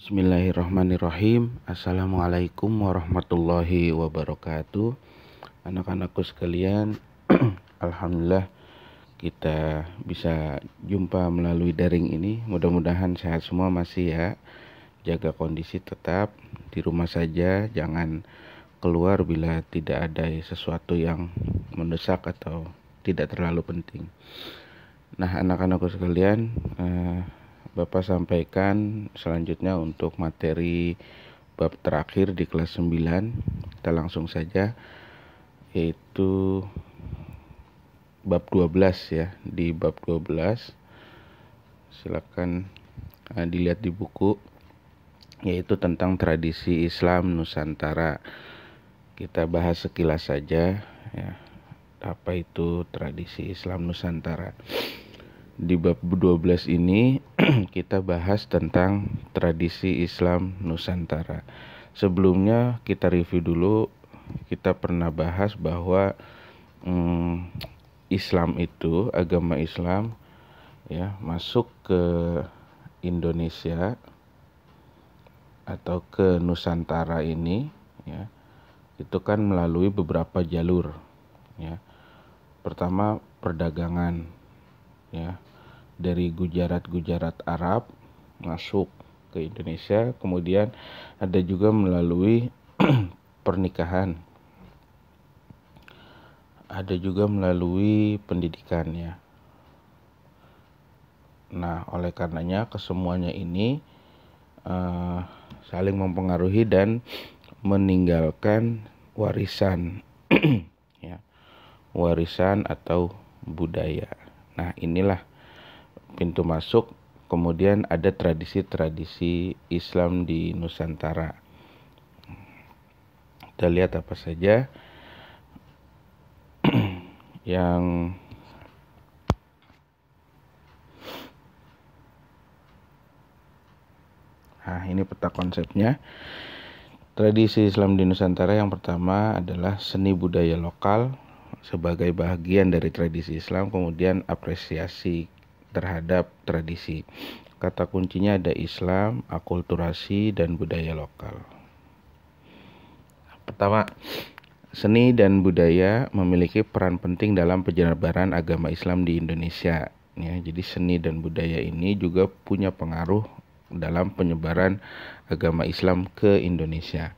Bismillahirrahmanirrahim. Assalamualaikum warahmatullahi wabarakatuh. Anak-anakku sekalian, Alhamdulillah kita bisa jumpa melalui daring ini. Mudah-mudahan sehat semua masih ya. Jaga kondisi tetap di rumah saja, jangan keluar bila tidak ada sesuatu yang mendesak atau tidak terlalu penting. Nah, anak-anakku sekalian, Bapak sampaikan selanjutnya untuk materi bab terakhir di kelas 9. Kita langsung saja, yaitu bab 12 ya. Di bab 12 silakan dilihat di buku, yaitu tentang tradisi Islam Nusantara. Kita bahas sekilas saja ya, apa itu tradisi Islam Nusantara. Di bab 12 ini kita bahas tentang tradisi Islam Nusantara. Sebelumnya kita review dulu, kita pernah bahas bahwa Islam itu, agama Islam ya, masuk ke Indonesia atau ke Nusantara ini ya, itu kan melalui beberapa jalur ya. Pertama, perdagangan ya, dari Gujarat Arab masuk ke Indonesia. Kemudian ada juga melalui pernikahan, ada juga melalui pendidikan ya. Nah, oleh karenanya kesemuanya ini saling mempengaruhi dan meninggalkan warisan ya, warisan atau budaya. Nah, inilah pintu masuk. Kemudian ada tradisi-tradisi Islam di Nusantara. Kita lihat apa saja yang ini peta konsepnya. Tradisi Islam di Nusantara yang pertama adalah seni budaya lokal sebagai bagian dari tradisi Islam, kemudian apresiasi terhadap tradisi. Kata kuncinya ada Islam, akulturasi, dan budaya lokal. Pertama, seni dan budaya memiliki peran penting dalam penyebaran agama Islam di Indonesia. Ya, jadi seni dan budaya ini juga punya pengaruh dalam penyebaran agama Islam ke Indonesia.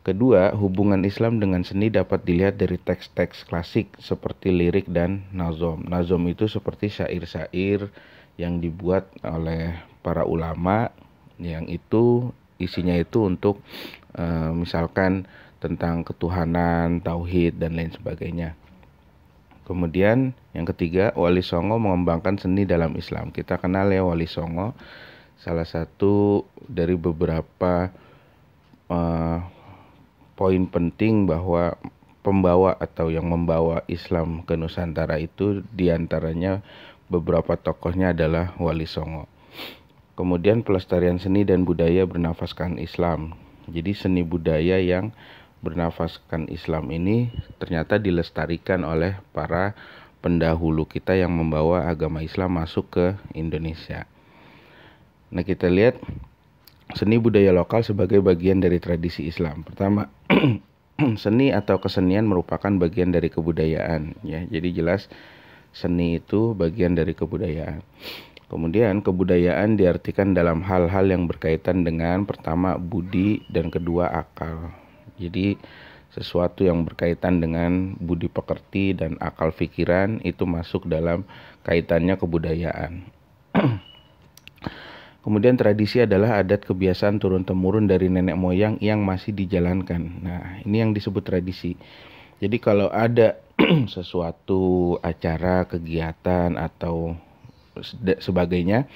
Kedua, hubungan Islam dengan seni dapat dilihat dari teks-teks klasik seperti lirik dan nazom. Nazom itu seperti syair-syair yang dibuat oleh para ulama, yang itu isinya itu untuk misalkan tentang ketuhanan, tauhid, dan lain sebagainya. Kemudian yang ketiga, Wali Songo mengembangkan seni dalam Islam. Kita kenal ya Wali Songo, salah satu dari beberapa poin penting bahwa pembawa atau yang membawa Islam ke Nusantara itu diantaranya beberapa tokohnya adalah Wali Songo. Kemudian pelestarian seni dan budaya bernafaskan Islam. Jadi seni budaya yang bernafaskan Islam ini ternyata dilestarikan oleh para pendahulu kita yang membawa agama Islam masuk ke Indonesia. Nah, kita lihat seni budaya lokal sebagai bagian dari tradisi Islam. Pertama, seni atau kesenian merupakan bagian dari kebudayaan ya. Jadi jelas seni itu bagian dari kebudayaan. Kemudian kebudayaan diartikan dalam hal-hal yang berkaitan dengan pertama budi dan kedua akal. Jadi sesuatu yang berkaitan dengan budi pekerti dan akal pikiran itu masuk dalam kaitannya kebudayaan. Kemudian tradisi adalah adat kebiasaan turun-temurun dari nenek moyang yang masih dijalankan. Nah, ini yang disebut tradisi. Jadi kalau ada sesuatu acara, kegiatan, atau sebagainya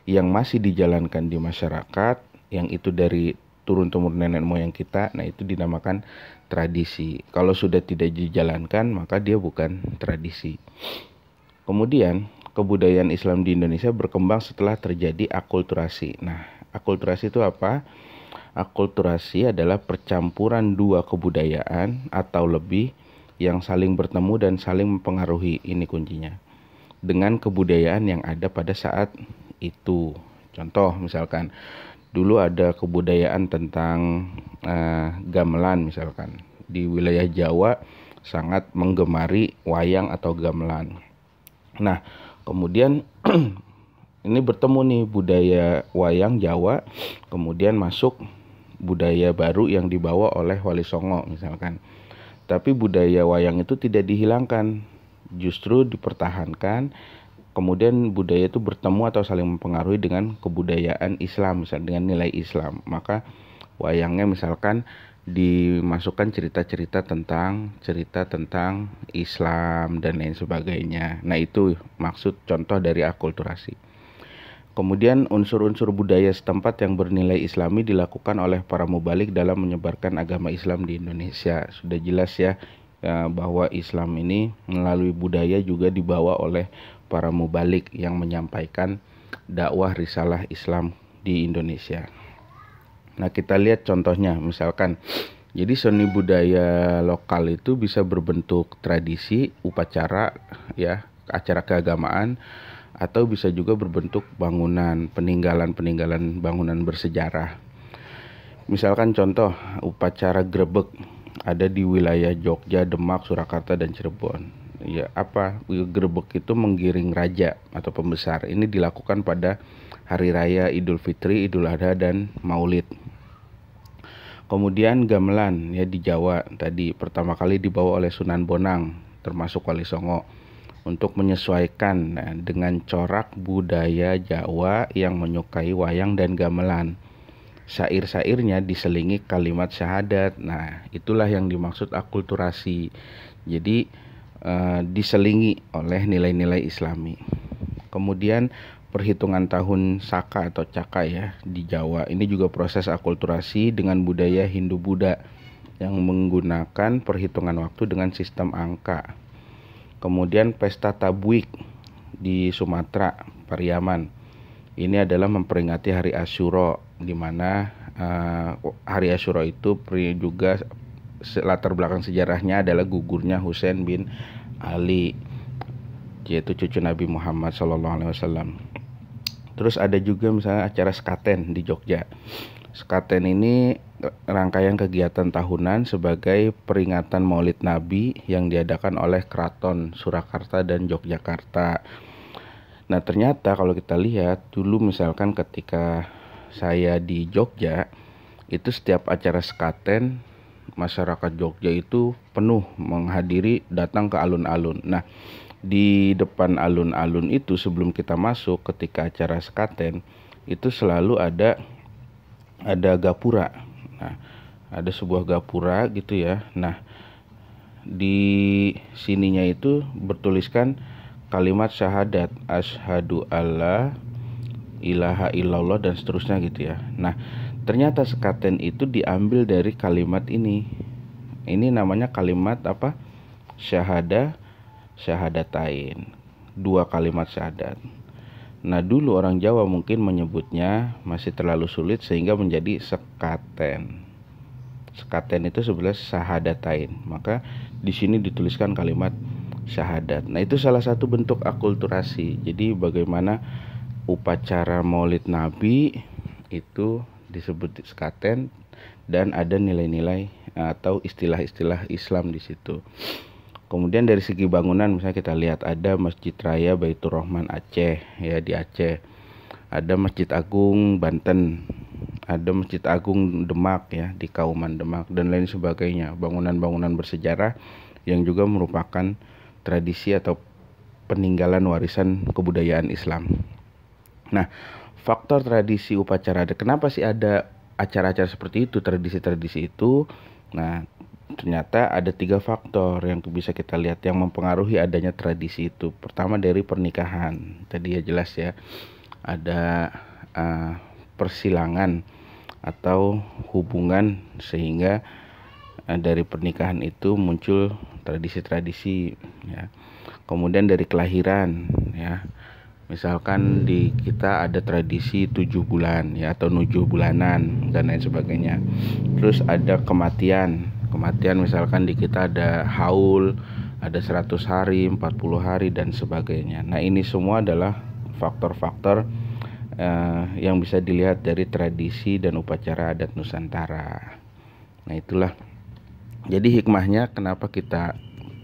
yang masih dijalankan di masyarakat, yang itu dari turun-temurun nenek moyang kita, nah itu dinamakan tradisi. Kalau sudah tidak dijalankan, maka dia bukan tradisi. Kemudian kebudayaan Islam di Indonesia berkembang setelah terjadi akulturasi. Nah, akulturasi itu apa? Akulturasi adalah percampuran dua kebudayaan atau lebih yang saling bertemu dan saling mempengaruhi, ini kuncinya, dengan kebudayaan yang ada pada saat itu. Contoh misalkan dulu ada kebudayaan tentang gamelan misalkan. Di wilayah Jawa sangat menggemari wayang atau gamelan. Nah, kemudian ini bertemu nih budaya wayang Jawa, kemudian masuk budaya baru yang dibawa oleh Wali Songo misalkan. Tapi budaya wayang itu tidak dihilangkan, justru dipertahankan. Kemudian budaya itu bertemu atau saling mempengaruhi dengan kebudayaan Islam, misalnya dengan nilai Islam. Maka wayangnya misalkan dimasukkan cerita-cerita tentang Islam dan lain sebagainya. Nah, itu maksud contoh dari akulturasi. Kemudian unsur-unsur budaya setempat yang bernilai Islami dilakukan oleh para mubalik dalam menyebarkan agama Islam di Indonesia. Sudah jelas ya, bahwa Islam ini melalui budaya juga dibawa oleh para mubalik yang menyampaikan dakwah risalah Islam di Indonesia. Nah, kita lihat contohnya misalkan, jadi seni budaya lokal itu bisa berbentuk tradisi, upacara ya, acara keagamaan, atau bisa juga berbentuk bangunan, peninggalan bangunan bersejarah. Misalkan contoh upacara grebek ada di wilayah Jogja, Demak, Surakarta, dan Cirebon. Ya, grebek itu menggiring raja atau pembesar. Ini dilakukan pada hari raya Idul Fitri, Idul Adha, dan Maulid. Kemudian gamelan ya di Jawa tadi pertama kali dibawa oleh Sunan Bonang termasuk Wali Songo untuk menyesuaikan dengan corak budaya Jawa yang menyukai wayang dan gamelan. Syair-syairnya diselingi kalimat syahadat. Nah, itulah yang dimaksud akulturasi. Jadi diselingi oleh nilai-nilai Islami. Kemudian perhitungan tahun Saka atau Caka ya di Jawa. Ini juga proses akulturasi dengan budaya Hindu-Buddha yang menggunakan perhitungan waktu dengan sistem angka. Kemudian pesta Tabuik di Sumatera, Pariaman. Ini adalah memperingati hari Asyura, di mana hari Asyura itu juga latar belakang sejarahnya adalah gugurnya Husain bin Ali, yaitu cucu Nabi Muhammad SAW. Terus ada juga misalnya acara Sekaten di Jogja. Sekaten ini rangkaian kegiatan tahunan sebagai peringatan Maulid Nabi yang diadakan oleh Keraton Surakarta dan Yogyakarta. Nah, ternyata kalau kita lihat dulu misalkan ketika saya di Jogja, itu setiap acara Sekaten masyarakat Jogja itu penuh menghadiri, datang ke alun-alun. Nah, di depan alun-alun itu sebelum kita masuk ketika acara Sekaten itu selalu ada gapura. Nah, ada sebuah gapura gitu ya. Nah, di sininya itu bertuliskan kalimat syahadat, asyhadu alla ilaha illallah dan seterusnya gitu ya. Nah, ternyata Sekaten itu diambil dari kalimat ini. Ini namanya kalimat apa? Syahadatain. Dua kalimat syahadat. Nah, dulu orang Jawa mungkin menyebutnya masih terlalu sulit sehingga menjadi Sekaten. Sekaten itu sebelah syahadatain. Maka di sini dituliskan kalimat syahadat. Nah, itu salah satu bentuk akulturasi. Jadi bagaimana upacara Maulid Nabi itu disebut Sekaten dan ada nilai-nilai atau istilah-istilah Islam di situ. Kemudian dari segi bangunan misalnya kita lihat ada Masjid Raya Baitur Rahman Aceh ya di Aceh. Ada Masjid Agung Banten. Ada Masjid Agung Demak ya di Kauman Demak dan lain sebagainya. Bangunan-bangunan bersejarah yang juga merupakan tradisi atau peninggalan warisan kebudayaan Islam. Nah, faktor tradisi upacara ada. Kenapa sih ada acara-acara seperti itu, tradisi-tradisi itu? Nah, ternyata ada 3 faktor yang bisa kita lihat yang mempengaruhi adanya tradisi itu. Pertama dari pernikahan. Tadi ya jelas ya. Ada persilangan atau hubungan sehingga dari pernikahan itu muncul tradisi-tradisi ya. Kemudian dari kelahiran ya. Misalkan di kita ada tradisi 7 bulan ya atau 7 bulanan dan lain sebagainya. Terus ada kematian misalkan di kita ada haul, ada 100 hari, 40 hari dan sebagainya. Nah, ini semua adalah faktor-faktor yang bisa dilihat dari tradisi dan upacara adat Nusantara. Nah, itulah jadi hikmahnya kenapa kita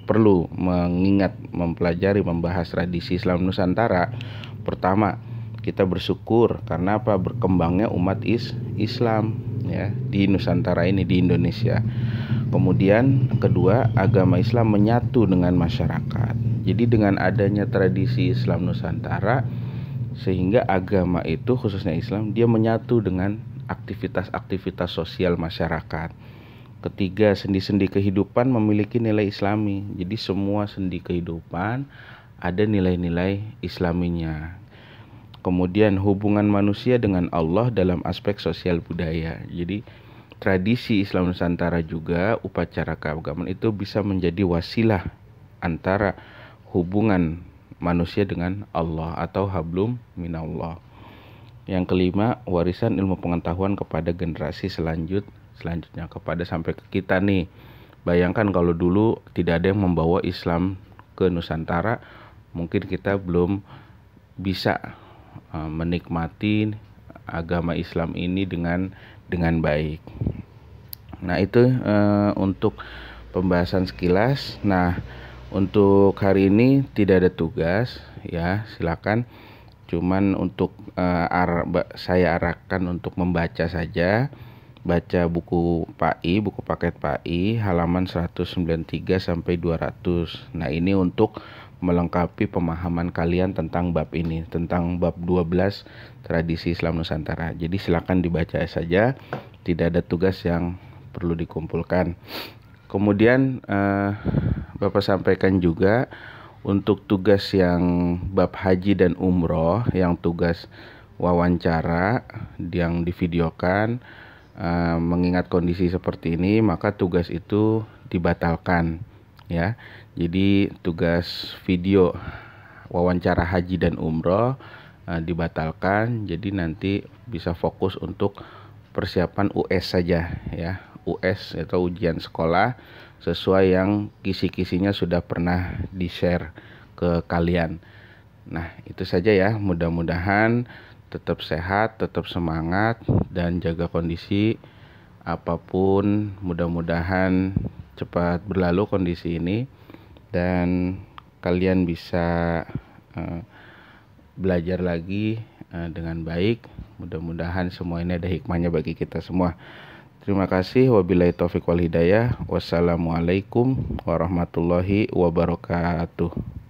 perlu mengingat, mempelajari, membahas tradisi Islam Nusantara. Pertama, kita bersyukur karena apa? Berkembangnya umat Islam ya di Nusantara ini, di Indonesia. Kemudian kedua, agama Islam menyatu dengan masyarakat. Jadi dengan adanya tradisi Islam Nusantara, sehingga agama itu khususnya Islam dia menyatu dengan aktivitas-aktivitas sosial masyarakat. Ketiga, sendi-sendi kehidupan memiliki nilai Islami. Jadi semua sendi kehidupan ada nilai-nilai Islaminya. Kemudian hubungan manusia dengan Allah dalam aspek sosial budaya. Jadi tradisi Islam Nusantara juga upacara keagamaan itu bisa menjadi wasilah antara hubungan manusia dengan Allah atau hablum minallah. Yang kelima, warisan ilmu pengetahuan kepada generasi selanjutnya kepada sampai ke kita nih. Bayangkan kalau dulu tidak ada yang membawa Islam ke Nusantara, mungkin kita belum bisa menikmati agama Islam ini dengan baik. Nah, itu untuk pembahasan sekilas. Nah, untuk hari ini tidak ada tugas ya, silakan. Cuman untuk saya arahkan untuk membaca saja. Baca buku PAI, buku paket PAI halaman 193 sampai 200. Nah, ini untuk melengkapi pemahaman kalian tentang bab ini, tentang bab 12 tradisi Islam Nusantara. Jadi silakan dibaca saja, tidak ada tugas yang perlu dikumpulkan. Kemudian Bapak sampaikan juga untuk tugas yang bab haji dan umroh, yang tugas wawancara yang divideokan, mengingat kondisi seperti ini maka tugas itu dibatalkan ya. Jadi tugas video wawancara haji dan umroh dibatalkan. Jadi nanti bisa fokus untuk persiapan US saja ya, US atau ujian sekolah sesuai yang kisi-kisinya sudah pernah di-share ke kalian. Nah, itu saja ya, mudah-mudahan tetap sehat, tetap semangat, dan jaga kondisi apapun. Mudah-mudahan cepat berlalu kondisi ini dan kalian bisa belajar lagi dengan baik. Mudah-mudahan semua ini ada hikmahnya bagi kita semua. Terima kasih. Wabillahi taufiq wal hidayah. Wassalamualaikum warahmatullahi wabarakatuh.